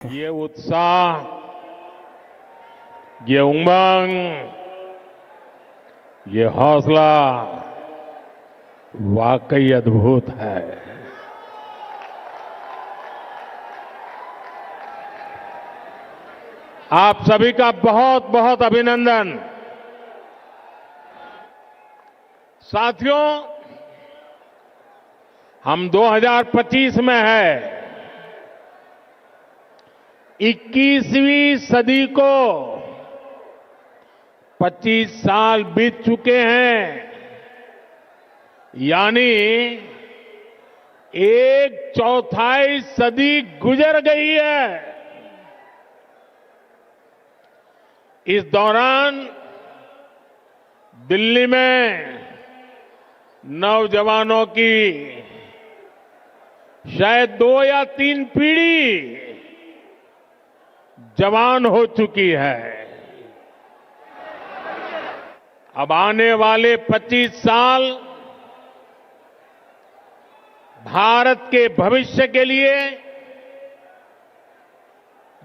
ये उत्साह, ये उमंग, ये हौसला वाकई अद्भुत है। आप सभी का बहुत बहुत अभिनंदन। साथियों, हम 2025 में है। 21वीं सदी को 25 साल बीत चुके हैं, यानी 1/4 सदी गुजर गई है। इस दौरान दिल्ली में नौजवानों की शायद 2 या 3 पीढ़ी जवान हो चुकी है। अब आने वाले 25 साल भारत के भविष्य के लिए,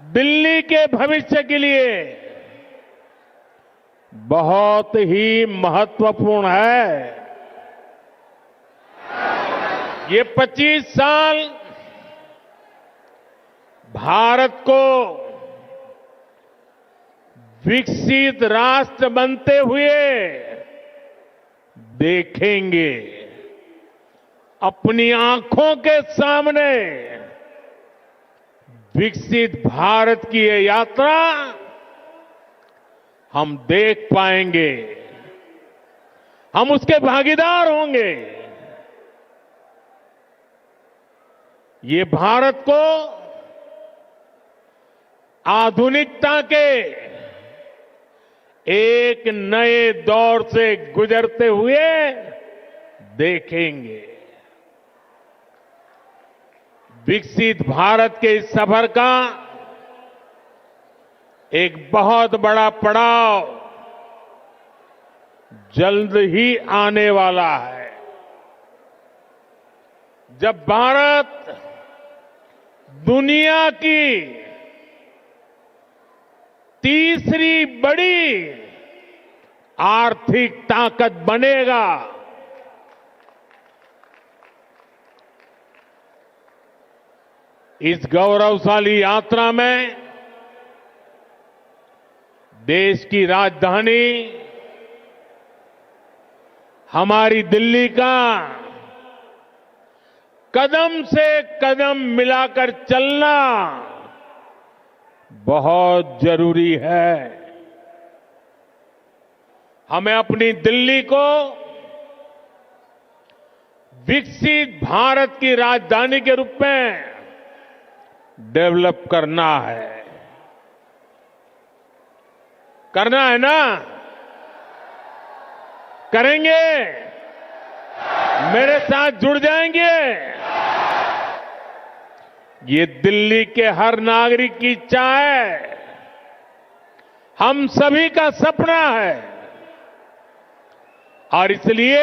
दिल्ली के भविष्य के लिए बहुत ही महत्वपूर्ण है। ये 25 साल भारत को विकसित राष्ट्र बनते हुए देखेंगे। अपनी आंखों के सामने विकसित भारत की ये यात्रा हम देख पाएंगे, हम उसके भागीदार होंगे। ये भारत को आधुनिकता के एक नए दौर से गुजरते हुए देखेंगे। विकसित भारत के इस सफर का एक बहुत बड़ा पड़ाव जल्द ही आने वाला है, जब भारत दुनिया की तीसरी बड़ी आर्थिक ताकत बनेगा। इस गौरवशाली यात्रा में देश की राजधानी हमारी दिल्ली का कदम से कदम मिलाकर चलना बहुत जरूरी है। हमें अपनी दिल्ली को विकसित भारत की राजधानी के रूप में डेवलप करना है। करना है ना? करेंगे? मेरे साथ जुड़ जाएंगे? ये दिल्ली के हर नागरिक की इच्छा है, हम सभी का सपना है। और इसलिए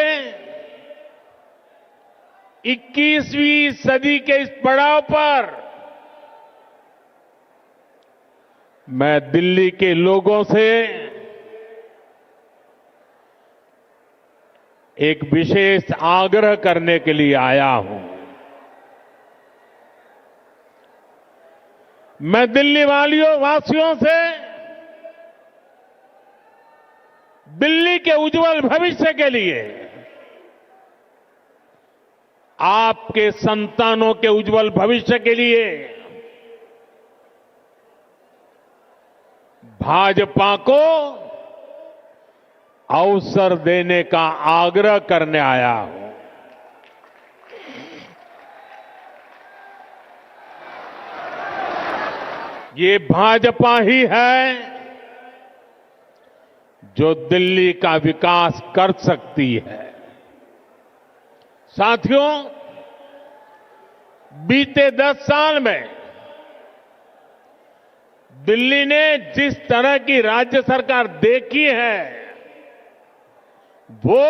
21वीं सदी के इस पड़ाव पर मैं दिल्ली के लोगों से एक विशेष आग्रह करने के लिए आया हूं। मैं दिल्ली वासियों से दिल्ली के उज्जवल भविष्य के लिए, आपके संतानों के उज्जवल भविष्य के लिए भाजपा को अवसर देने का आग्रह करने आया हूं। ये भाजपा ही है जो दिल्ली का विकास कर सकती है। साथियों, बीते 10 साल में दिल्ली ने जिस तरह की राज्य सरकार देखी है, वो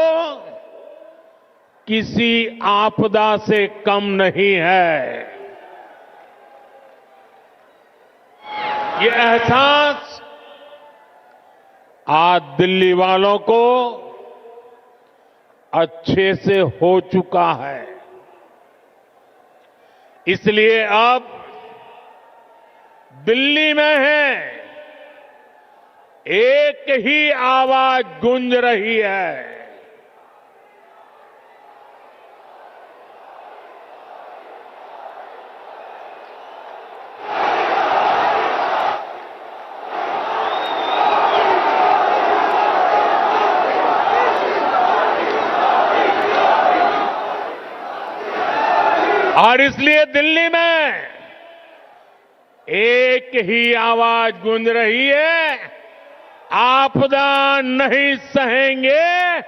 किसी आपदा से कम नहीं है। ये एहसास आज दिल्ली वालों को अच्छे से हो चुका है। इसलिए अब दिल्ली में है एक ही आवाज गूंज रही है। और इसलिए दिल्ली में एक ही आवाज गूंज रही है, आपदा नहीं सहेंगे,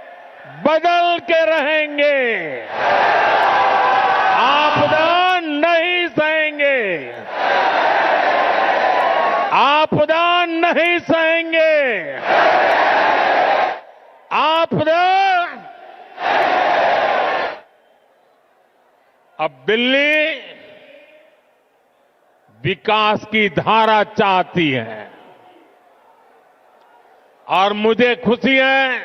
बदल के रहेंगे। आपदा नहीं सहेंगे, आपदा नहीं सहेंगे, आपदा। अब दिल्ली विकास की धारा चाहती है और मुझे खुशी है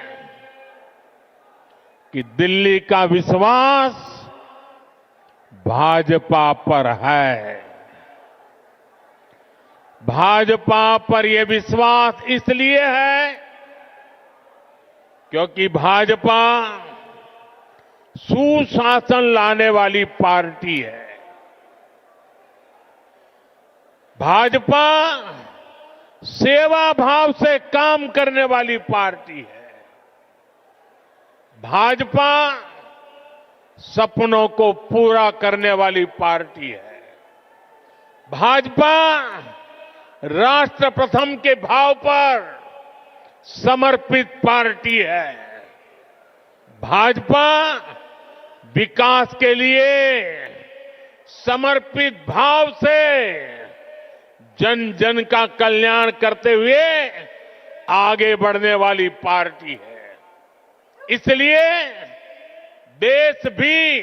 कि दिल्ली का विश्वास भाजपा पर है। भाजपा पर यह विश्वास इसलिए है क्योंकि भाजपा सुशासन लाने वाली पार्टी है। भाजपा सेवा भाव से काम करने वाली पार्टी है। भाजपा सपनों को पूरा करने वाली पार्टी है। भाजपा राष्ट्र प्रथम के भाव पर समर्पित पार्टी है। भाजपा विकास के लिए समर्पित भाव से जन जन का कल्याण करते हुए आगे बढ़ने वाली पार्टी है। इसलिए देश भी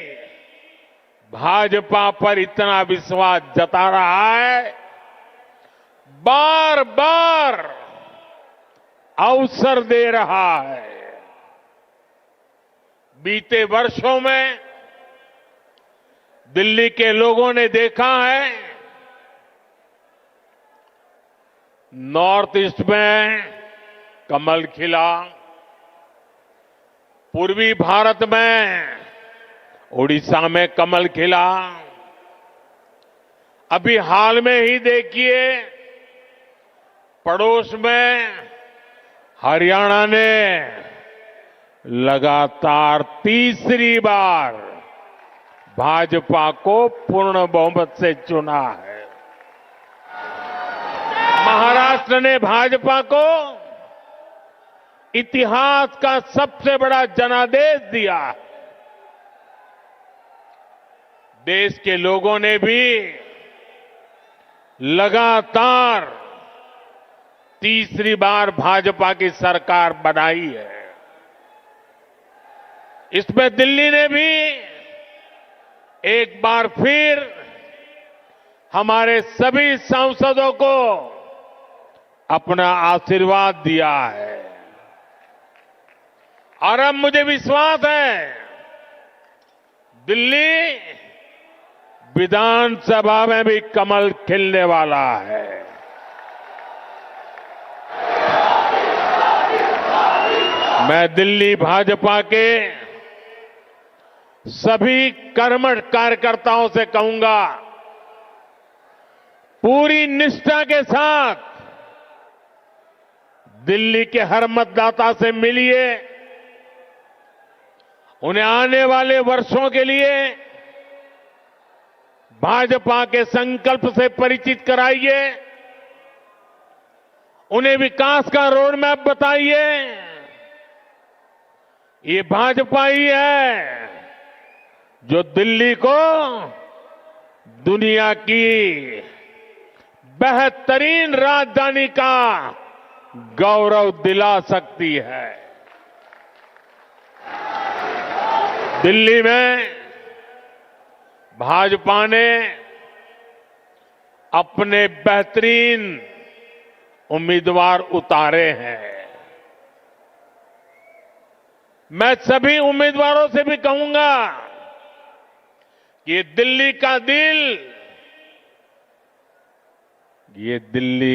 भाजपा पर इतना विश्वास जता रहा है, बार बार अवसर दे रहा है। बीते वर्षों में दिल्ली के लोगों ने देखा है, नॉर्थ ईस्ट में कमल खिला, पूर्वी भारत में उड़ीसा में कमल खिला। अभी हाल में ही देखिए पड़ोस में हरियाणा ने लगातार तीसरी बार भाजपा को पूर्ण बहुमत से चुना है। महाराष्ट्र ने भाजपा को इतिहास का सबसे बड़ा जनादेश दिया। देश के लोगों ने भी लगातार तीसरी बार भाजपा की सरकार बनाई है। इसमें दिल्ली ने भी एक बार फिर हमारे सभी सांसदों को अपना आशीर्वाद दिया है और अब मुझे विश्वास है दिल्ली विधानसभा में भी कमल खिलने वाला है। मैं दिल्ली भाजपा के सभी कर्मठ कार्यकर्ताओं से कहूंगा, पूरी निष्ठा के साथ दिल्ली के हर मतदाता से मिलिए, उन्हें आने वाले वर्षों के लिए भाजपा के संकल्प से परिचित कराइए, उन्हें विकास का रोड मैप बताइए। ये भाजपा ही है जो दिल्ली को दुनिया की बेहतरीन राजधानी का गौरव दिला सकती है। दिल्ली में भाजपा ने अपने बेहतरीन उम्मीदवार उतारे हैं। मैं सभी उम्मीदवारों से भी कहूंगा कि ये दिल्ली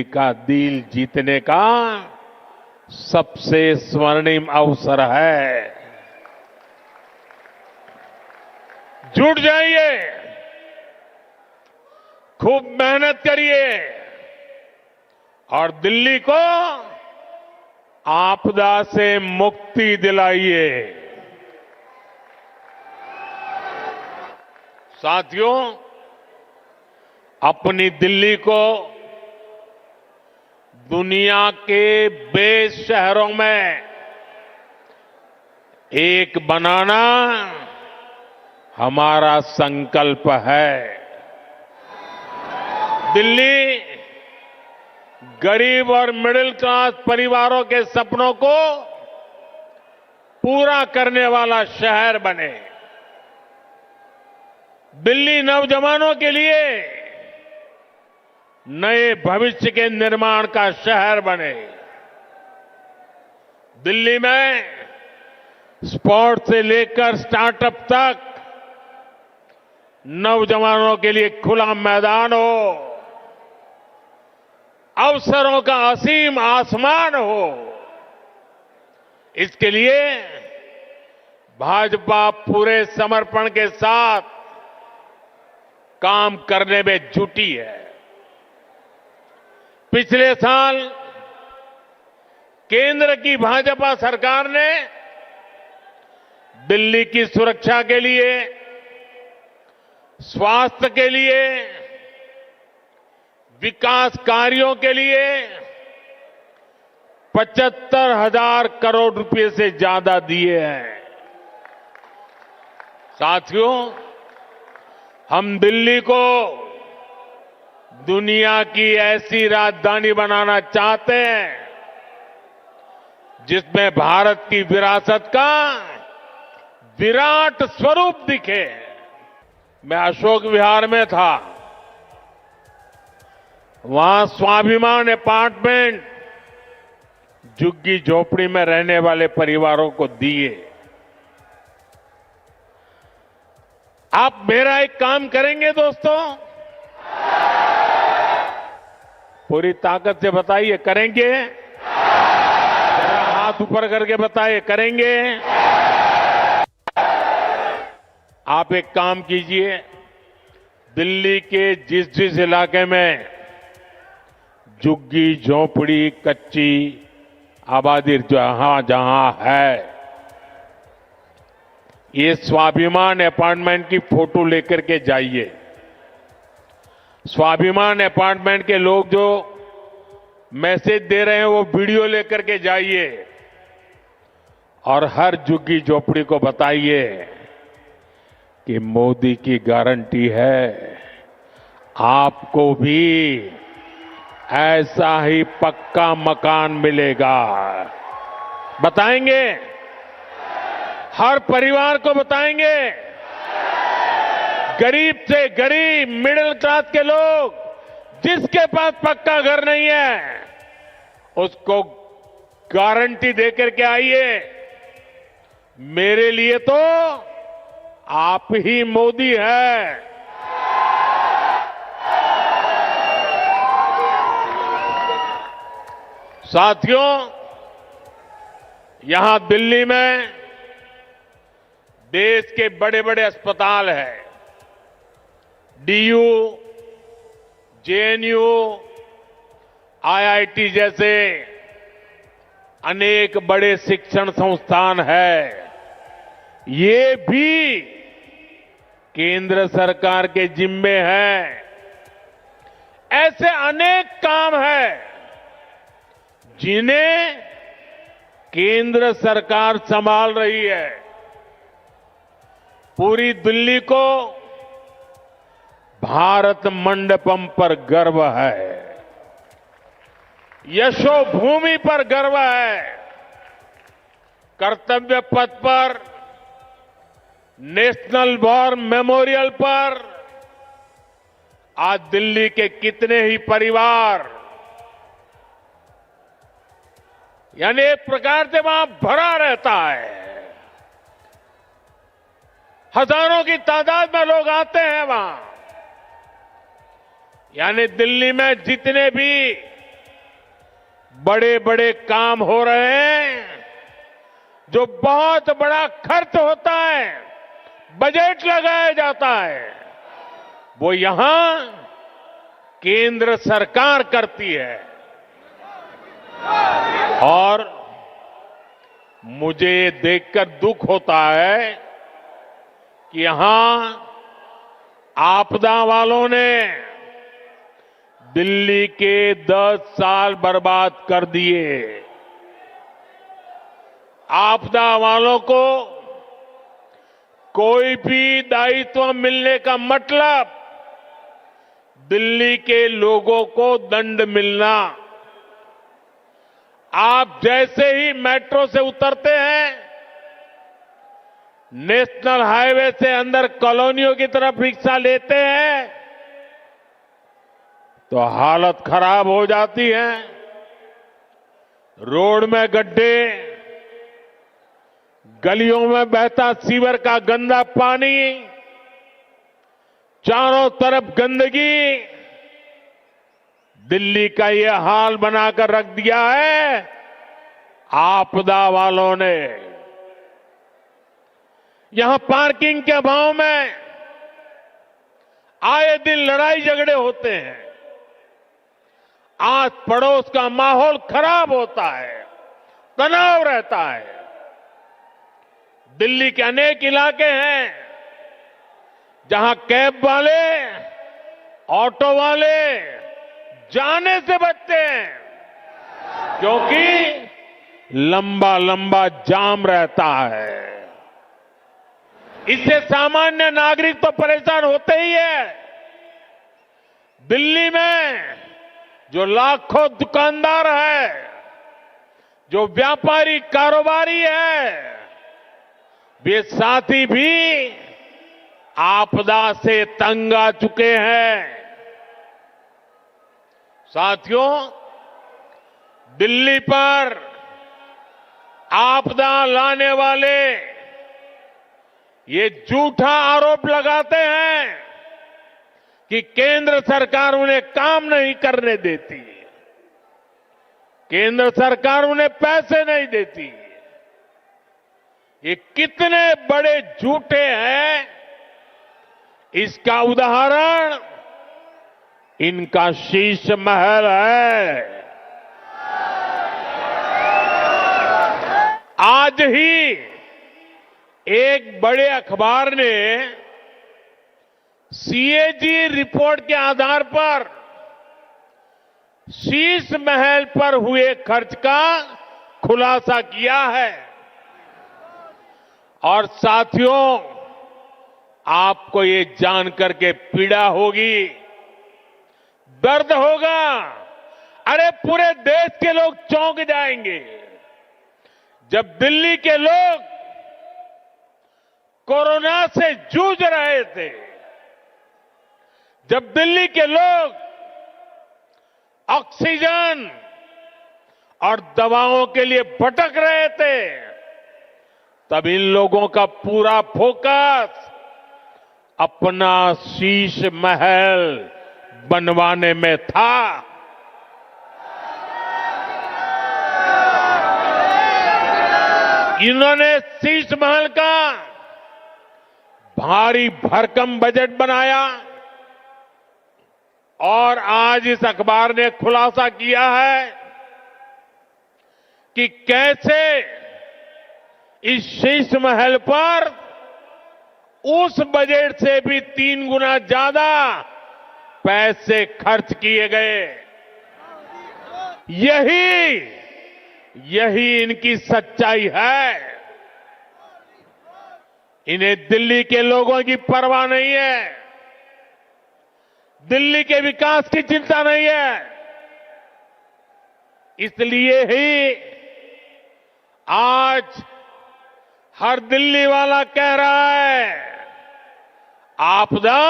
का दिल जीतने का सबसे स्वर्णिम अवसर है। जुट जाइए, खूब मेहनत करिए और दिल्ली को आपदा से मुक्ति दिलाइए। साथियों, अपनी दिल्ली को दुनिया के बेस्ट शहरों में एक बनाना हमारा संकल्प है। दिल्ली गरीब और मिडिल क्लास परिवारों के सपनों को पूरा करने वाला शहर बने। दिल्ली नौजवानों के लिए नए भविष्य के निर्माण का शहर बने। दिल्ली में स्पोर्ट्स से लेकर स्टार्टअप तक नौजवानों के लिए खुला मैदान हो, अवसरों का असीम आसमान हो। इसके लिए भाजपा पूरे समर्पण के साथ काम करने में जुटी है। पिछले साल केंद्र की भाजपा सरकार ने दिल्ली की सुरक्षा के लिए, स्वास्थ्य के लिए, विकास कार्यों के लिए 75,000 करोड़ रुपए से ज्यादा दिए हैं। साथियों, हम दिल्ली को दुनिया की ऐसी राजधानी बनाना चाहते हैं जिसमें भारत की विरासत का विराट स्वरूप दिखे। मैं अशोक विहार में था, वहां स्वाभिमान अपार्टमेंट झुग्गी झोपड़ी में रहने वाले परिवारों को दिए। आप मेरा एक काम करेंगे दोस्तों, पूरी ताकत से बताइए, करेंगे? जरा हाथ ऊपर करके बताइए, करेंगे? आप एक काम कीजिए, दिल्ली के जिस जिस इलाके में झुग्गी झोपड़ी कच्ची आबादी जहां जहां है, ये स्वाभिमान अपार्टमेंट की फोटो लेकर के जाइए। स्वाभिमान अपार्टमेंट के लोग जो मैसेज दे रहे हैं वो वीडियो लेकर के जाइए और हर झुग्गी झोपड़ी को बताइए कि मोदी की गारंटी है, आपको भी ऐसा ही पक्का मकान मिलेगा। बताएंगे? हर परिवार को बताएंगे। गरीब से गरीब, मिडिल क्लास के लोग, जिसके पास पक्का घर नहीं है, उसको गारंटी देकर के आइए। मेरे लिए तो आप ही मोदी है। साथियों, यहां दिल्ली में देश के बड़े बड़े अस्पताल हैं। डीयू, जेएनयू, आईआईटी जैसे अनेक बड़े शिक्षण संस्थान हैं। ये भी केंद्र सरकार के जिम्मे हैं। ऐसे अनेक काम हैं जिन्हें केंद्र सरकार संभाल रही है। पूरी दिल्ली को भारत मंडपम पर गर्व है, यशोभूमि पर गर्व है। कर्तव्य पथ पर, नेशनल वॉर मेमोरियल पर आज दिल्ली के कितने ही परिवार यानी एक प्रकार से वहां भरा रहता है। हजारों की तादाद में लोग आते हैं वहां। यानी दिल्ली में जितने भी बड़े बड़े काम हो रहे हैं, जो बहुत बड़ा खर्च होता है, बजट लगाया जाता है, वो यहां केंद्र सरकार करती है। और मुझे ये देखकर दुख होता है कि यहां आपदा वालों ने दिल्ली के 10 साल बर्बाद कर दिए। आपदा वालों को कोई भी दायित्व मिलने का मतलब दिल्ली के लोगों को दंड मिलना। आप जैसे ही मेट्रो से उतरते हैं, नेशनल हाईवे से अंदर कॉलोनियों की तरफ रिक्शा लेते हैं, तो हालत खराब हो जाती है। रोड में गड्ढे, गलियों में बहता सीवर का गंदा पानी, चारों तरफ गंदगी, दिल्ली का ये हाल बनाकर रख दिया है आपदा वालों ने। यहां पार्किंग के अभाव में आए दिन लड़ाई झगड़े होते हैं। आस पड़ोस का माहौल खराब होता है, तनाव रहता है। दिल्ली के अनेक इलाके हैं जहां कैब वाले, ऑटो वाले जाने से बचते हैं, क्योंकि लंबा लंबा जाम रहता है। इससे सामान्य नागरिक तो परेशान होते ही है। दिल्ली में जो लाखों दुकानदार है, जो व्यापारी कारोबारी है, वे साथी भी आपदा से तंग आ चुके हैं। साथियों, दिल्ली पर आपदा लाने वाले ये झूठा आरोप लगाते हैं कि केंद्र सरकार उन्हें काम नहीं करने देती, केंद्र सरकार उन्हें पैसे नहीं देती। ये कितने बड़े झूठे हैं, इसका उदाहरण इनका शीश महल है। आज ही एक बड़े अखबार ने सीएजी रिपोर्ट के आधार पर शीश महल पर हुए खर्च का खुलासा किया है। और साथियों, आपको ये जानकर के पीड़ा होगी, दर्द होगा। अरे पूरे देश के लोग चौंक जाएंगे जब दिल्ली के लोग कोरोना से जूझ रहे थे, जब दिल्ली के लोग ऑक्सीजन और दवाओं के लिए भटक रहे थे, तब इन लोगों का पूरा फोकस अपना शीश महल बनवाने में था। इन्होंने शीश महल का भारी भरकम बजट बनाया और आज इस अखबार ने खुलासा किया है कि कैसे इस शीश महल पर उस बजट से भी 3 गुना ज्यादा पैसे खर्च किए गए। यही इनकी सच्चाई है। इन्हें दिल्ली के लोगों की परवाह नहीं है, दिल्ली के विकास की चिंता नहीं है। इसलिए ही आज हर दिल्ली वाला कह रहा है, आपदा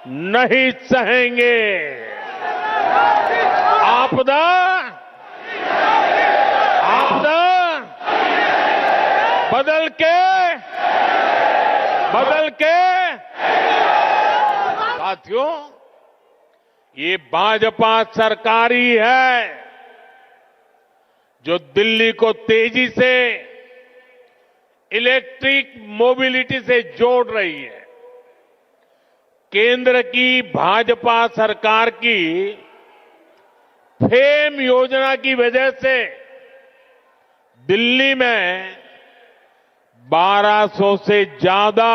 नहीं सहेंगे, आपदा साथियों, ये भाजपा सरकार ही है जो दिल्ली को तेजी से इलेक्ट्रिक मोबिलिटी से जोड़ रही है। केंद्र की भाजपा सरकार की फेम योजना की वजह से दिल्ली में 1200 से ज्यादा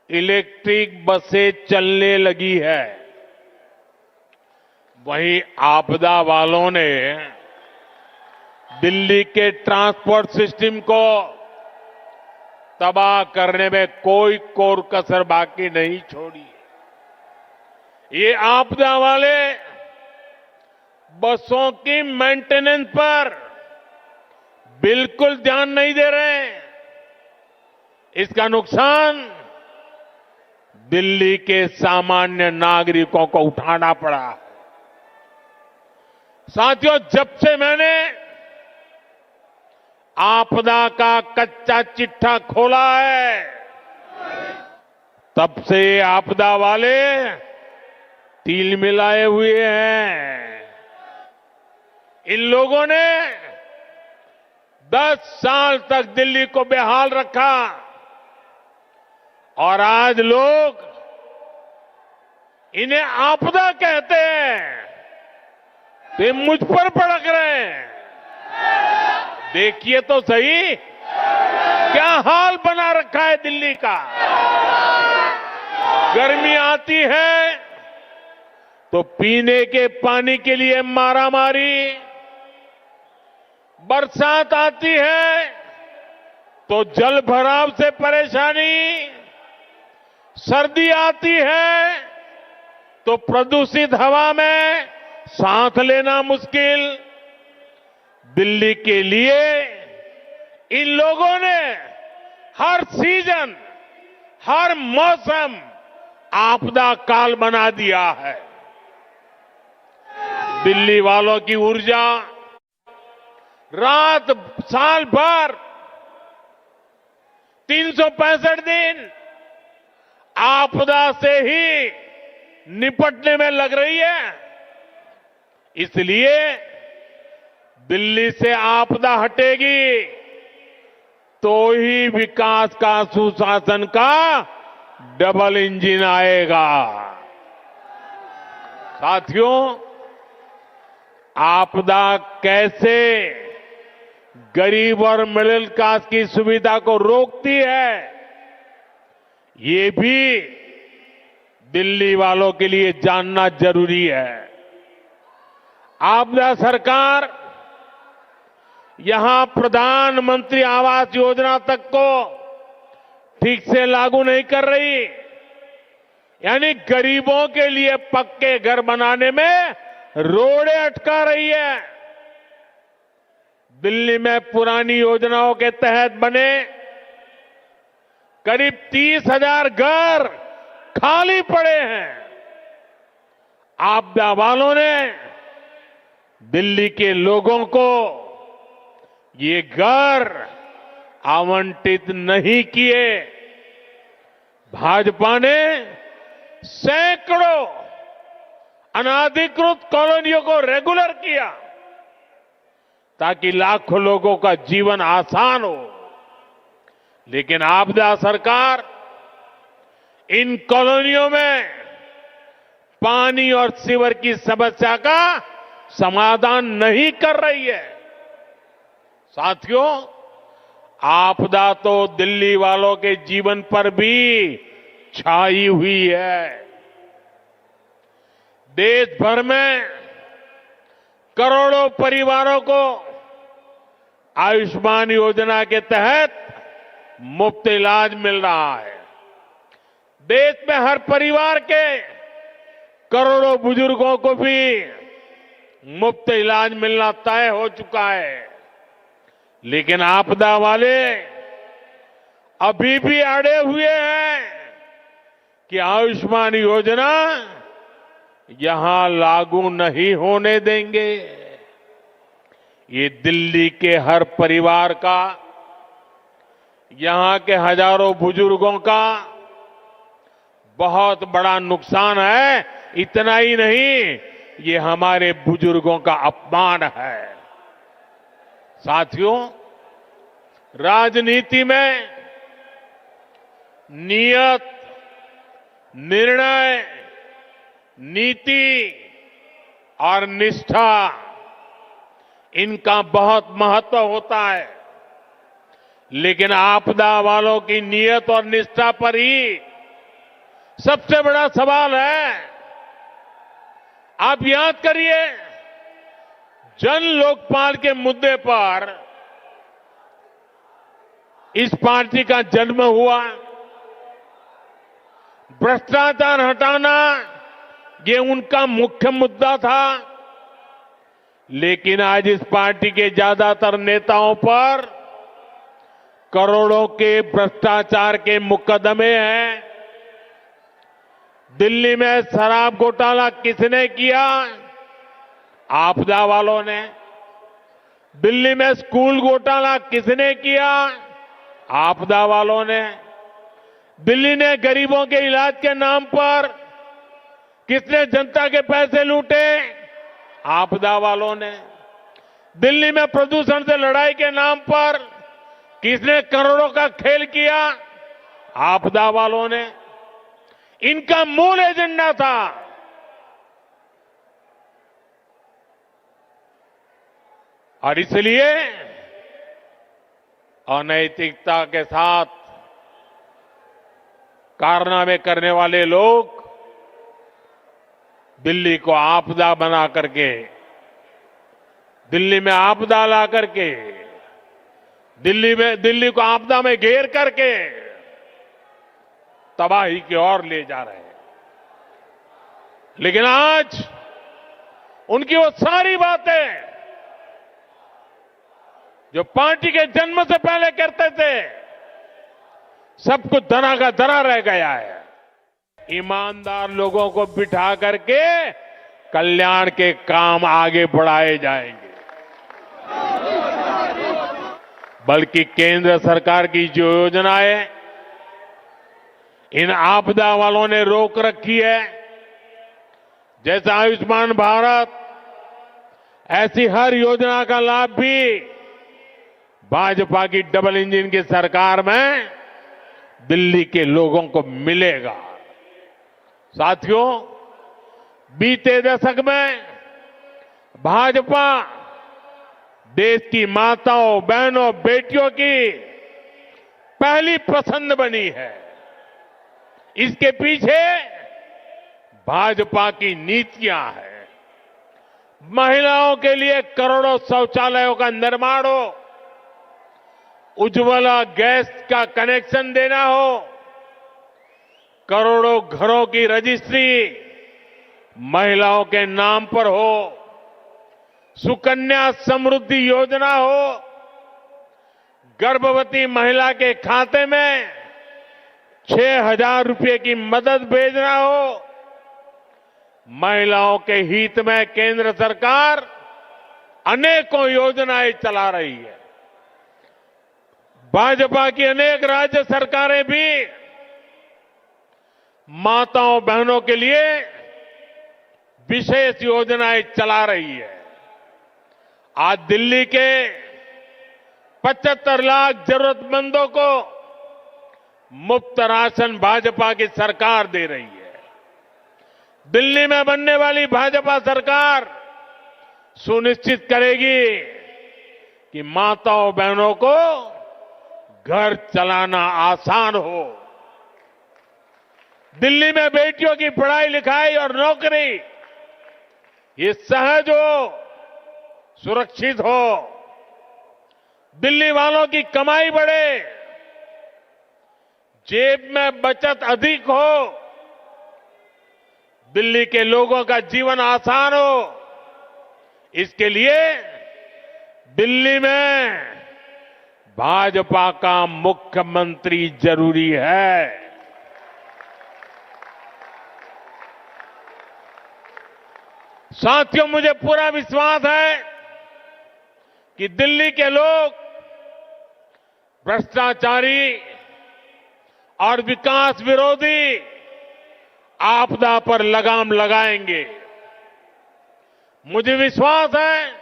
इलेक्ट्रिक बसें चलने लगी है। वहीं आपदा वालों ने दिल्ली के ट्रांसपोर्ट सिस्टम को तबाह करने में कोई कोर कसर बाकी नहीं छोड़ी। ये आपदा वाले बसों की मेंटेनेंस पर बिल्कुल ध्यान नहीं दे रहे हैं। इसका नुकसान दिल्ली के सामान्य नागरिकों को उठाना पड़ा। साथियों, जब से मैंने आपदा का कच्चा चिट्ठा खोला है, तब से आपदा वाले तिल मिलाए हुए हैं। इन लोगों ने 10 साल तक दिल्ली को बेहाल रखा और आज लोग इन्हें आपदा कहते हैं तो ये मुझ पर भड़क रहे हैं। देखिए तो सही क्या हाल बना रखा है दिल्ली का। गर्मी आती है तो पीने के पानी के लिए मारामारी, बरसात आती है तो जल भराव से परेशानी, सर्दी आती है तो प्रदूषित हवा में सांस लेना मुश्किल। दिल्ली के लिए इन लोगों ने हर सीजन, हर मौसम आपदा काल बना दिया है। दिल्ली वालों की ऊर्जा रात साल भर 365 दिन आपदा से ही निपटने में लग रही है। इसलिए दिल्ली से आपदा हटेगी तो ही विकास का, सुशासन का डबल इंजन आएगा। साथियों, आपदा कैसे गरीब और मिडिल क्लास की सुविधा को रोकती है, ये भी दिल्ली वालों के लिए जानना जरूरी है। आपदा सरकार यहां प्रधानमंत्री आवास योजना तक को ठीक से लागू नहीं कर रही, यानी गरीबों के लिए पक्के घर बनाने में रोड़े अटका रही है। दिल्ली में पुरानी योजनाओं के तहत बने करीब 30,000 घर खाली पड़े हैं। आपदा वालों ने दिल्ली के लोगों को ये घर आवंटित नहीं किए। भाजपा ने सैकड़ों अनाधिकृत कॉलोनियों को रेगुलर किया ताकि लाखों लोगों का जीवन आसान हो। लेकिन आपदा सरकार इन कॉलोनियों में पानी और सीवर की समस्या का समाधान नहीं कर रही है। साथियों, आपदा तो दिल्ली वालों के जीवन पर भी छाई हुई है। देश भर में करोड़ों परिवारों को आयुष्मान योजना के तहत मुफ्त इलाज मिल रहा है। देश में हर परिवार के करोड़ों बुजुर्गों को भी मुफ्त इलाज मिलना तय हो चुका है। लेकिन आपदा वाले अभी भी अड़े हुए हैं कि आयुष्मान योजना यहां लागू नहीं होने देंगे। ये दिल्ली के हर परिवार का, यहां के हजारों बुजुर्गों का बहुत बड़ा नुकसान है। इतना ही नहीं, ये हमारे बुजुर्गों का अपमान है। साथियों, राजनीति में नियत, निर्णय, नीति और निष्ठा, इनका बहुत महत्व होता है। लेकिन आपदा वालों की नियत और निष्ठा पर ही सबसे बड़ा सवाल है। आप याद करिए, जन लोकपाल के मुद्दे पर इस पार्टी का जन्म हुआ। भ्रष्टाचार हटाना ये उनका मुख्य मुद्दा था। लेकिन आज इस पार्टी के ज्यादातर नेताओं पर करोड़ों के भ्रष्टाचार के मुकदमे हैं। दिल्ली में शराब घोटाला किसने किया? आपदा वालों ने। दिल्ली में स्कूल घोटाला किसने किया? आपदा वालों ने। दिल्ली ने गरीबों के इलाज के नाम पर किसने जनता के पैसे लूटे? आपदा वालों ने। दिल्ली में प्रदूषण से लड़ाई के नाम पर किसने करोड़ों का खेल किया? आपदा वालों ने। इनका मूल एजेंडा था और इसलिए अनैतिकता के साथ कारनामे करने वाले लोग दिल्ली को आपदा बना करके, दिल्ली में आपदा ला करके, दिल्ली को आपदा में घेर करके तबाही की ओर ले जा रहे हैं। लेकिन आज उनकी वो सारी बातें जो पार्टी के जन्म से पहले करते थे, सब कुछ धरा का धरा रह गया है। ईमानदार लोगों को बिठा करके कल्याण के काम आगे बढ़ाए जाएंगे। बल्कि केंद्र सरकार की जो योजनाएं इन आपदा वालों ने रोक रखी है, जैसे आयुष्मान भारत, ऐसी हर योजना का लाभ भी भाजपा की डबल इंजन की सरकार में दिल्ली के लोगों को मिलेगा। साथियों, बीते दशक में भाजपा देश की माताओं, बहनों, बेटियों की पहली पसंद बनी है। इसके पीछे भाजपा की नीतियां हैं। महिलाओं के लिए करोड़ों शौचालयों का निर्माण हो, उज्ज्वला गैस का कनेक्शन देना हो, करोड़ों घरों की रजिस्ट्री महिलाओं के नाम पर हो, सुकन्या समृद्धि योजना हो, गर्भवती महिला के खाते में 6,000 रुपए की मदद भेजना हो। महिलाओं के हित में केंद्र सरकार अनेकों योजनाएं चला रही है। भाजपा की अनेक राज्य सरकारें भी माताओं, बहनों के लिए विशेष योजनाएं चला रही है। आज दिल्ली के 75 लाख जरूरतमंदों को मुफ्त राशन भाजपा की सरकार दे रही है। दिल्ली में बनने वाली भाजपा सरकार सुनिश्चित करेगी कि माताओं, बहनों को घर चलाना आसान हो। दिल्ली में बेटियों की पढ़ाई लिखाई और नौकरी ये सहज हो, सुरक्षित हो। दिल्ली वालों की कमाई बढ़े, जेब में बचत अधिक हो, दिल्ली के लोगों का जीवन आसान हो। इसके लिए दिल्ली में भाजपा का मुख्यमंत्री जरूरी है। साथियों, मुझे पूरा विश्वास है कि दिल्ली के लोग भ्रष्टाचारी और विकास विरोधी आपदा पर लगाम लगाएंगे। मुझे विश्वास है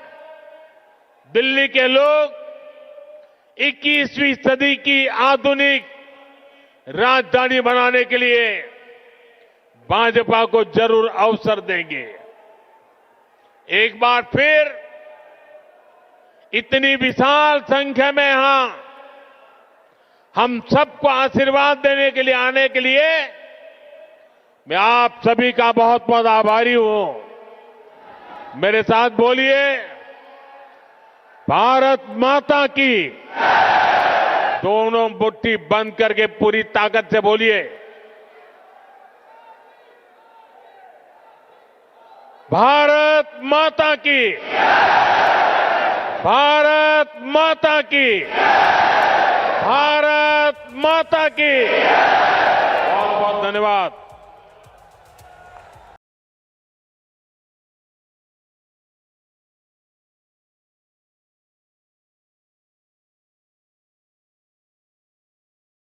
दिल्ली के लोग 21वीं सदी की आधुनिक राजधानी बनाने के लिए भाजपा को जरूर अवसर देंगे। एक बार फिर इतनी विशाल संख्या में यहां हम सबको आशीर्वाद देने के लिए आने के लिए मैं आप सभी का बहुत बहुत आभारी हूं। मेरे साथ बोलिए, भारत माता की। दोनों मुट्ठी बंद करके पूरी ताकत से बोलिए, भारत माता की। भारत माता की। भारत माता की। बहुत बहुत धन्यवाद।